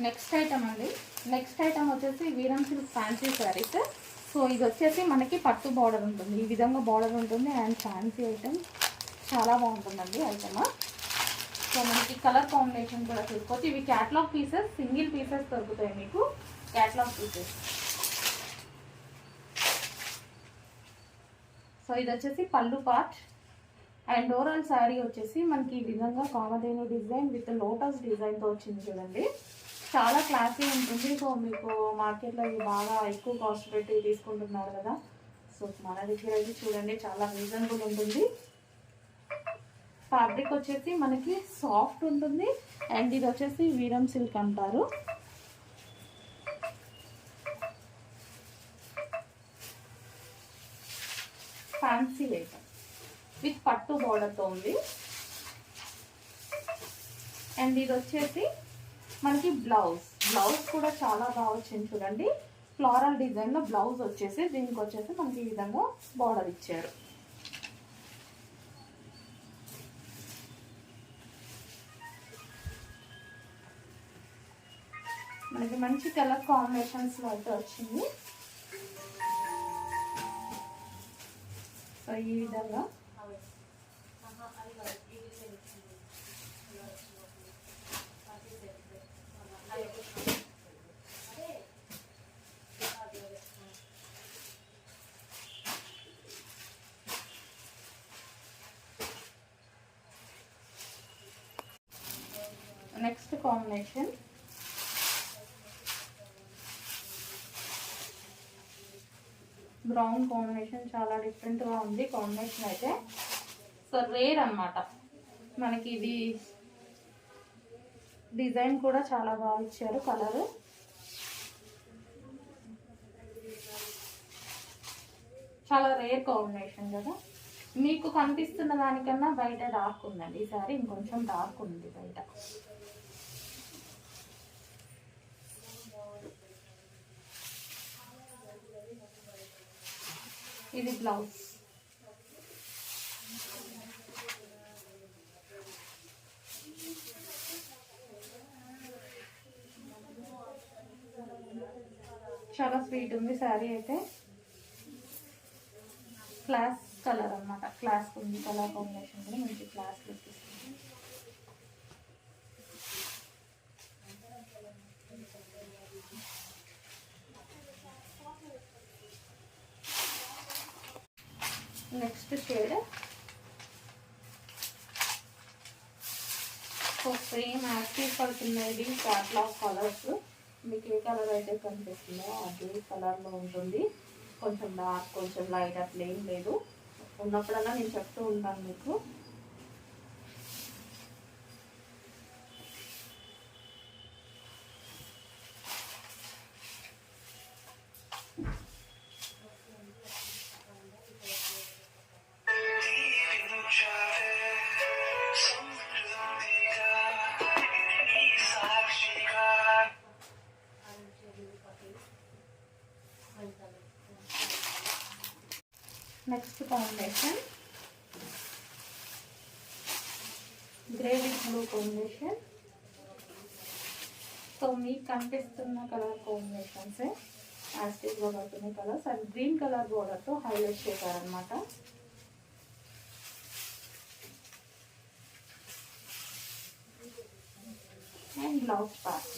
Next item అండి. Next item వచ్చేసి వీరం సిల్క్ ఫ్యాన్సీ శారీస్. సో ఇది వచ్చేసి మనకి పట్టు బార్డర్ ఉంటుంది, ఈ విధంగా బార్డర్ ఉంటుంది. అండ్ ఫ్యాన్సీ ఐటమ్ చాలా బాగుంటుందండి ఐటమ్. సో మనకి కలర్ కాంబినేషన్ కూడా చూసుకోవచ్చు. ఇవి క్యాటలాగ్ పీసెస్, సింగిల్ పీసెస్ దొరుకుతాయి మీకు, క్యాటలాగ్ పీసెస్. సో ఇది వచ్చేసి పళ్ళు పార్ట్. అండ్ ఓవరాల్ శారీ వచ్చేసి మనకి ఈ విధంగా కామధేను డిజైన్ విత్ లోటస్ డిజైన్తో వచ్చింది చూడండి. చాలా క్లాసీ ఉంటుంది. సో మీకు మార్కెట్లో ఇవి బాగా ఎక్కువ కాస్ట్ పెట్టి తీసుకుంటున్నారు కదా, సో మన దగ్గర అయితే చూడండి చాలా రీజనబుల్ ఉంటుంది. ఫ్యాబ్రిక్ వచ్చేసి మనకి సాఫ్ట్ ఉంటుంది. అండ్ ఇది వచ్చేసి వీరం సిల్క్ అంటారు. ఫ్యాన్సీ ఐటమ్ విత్ పట్టు బార్డర్తో ఉంది. అండ్ ఇది వచ్చేసి మనకి బ్లౌజ్ కూడా చాలా బాగా వచ్చింది చూడండి. ఫ్లోరల్ డిజైన్లో బ్లౌజ్ వచ్చేసి దీనికి వచ్చేసి మనకి ఈ విధంగా బార్డర్ ఇచ్చారు. మనకి మంచి కలర్ కాంబినేషన్స్లో అయితే వచ్చింది. సో ఈ విధంగా నెక్స్ట్ కాంబినేషన్ బ్రౌన్ కాంబినేషన్, చాలా డిఫరెంట్గా ఉంది కాంబినేషన్ అయితే. సో రేర్ అన్నమాట మనకి ఇది. డిజైన్ కూడా చాలా బాగా ఇచ్చారు, కలర్ చాలా రేర్ కాంబినేషన్ కదా. మీకు కనిపిస్తున్న దానికన్నా బయట డార్క్ ఉందండి ఈ సారీ, ఇంకొంచెం డార్క్ ఉంది బయట. ఇది బ్లౌజ్. చాలా స్వీట్ ఉంది శారీ అయితే. క్లాస్ కలర్ అన్నమాట, క్లాస్ ఉంది కలర్ కాంబినేషన్ కూడా మంచి క్లాస్ లుక్ ఇస్తుంది. నెక్స్ట్ షేడ్ సేమ్ యాక్టివ్ పడుతుంది. క్యాట్లాగ్ కలర్స్ మీకు ఏ కలర్ అయితే కనిపిస్తుందో అదే కలర్లో ఉంటుంది. కొంచెం డార్క్, కొంచెం లైట్ అట్లా ఏం లేదు. ఉన్నప్పుడల్లా నేను చెప్తూ ఉంటాను మీకు. Next combination grey with blue combination. So మీకు కనిపిస్తున్న కలర్ కాంబినేషన్స్ యాస్టిక్గా పడుతున్న కలర్స్. అండ్ గ్రీన్ కలర్ బోర్డర్తో హైలైట్ చేశారనమాట. And blouse part.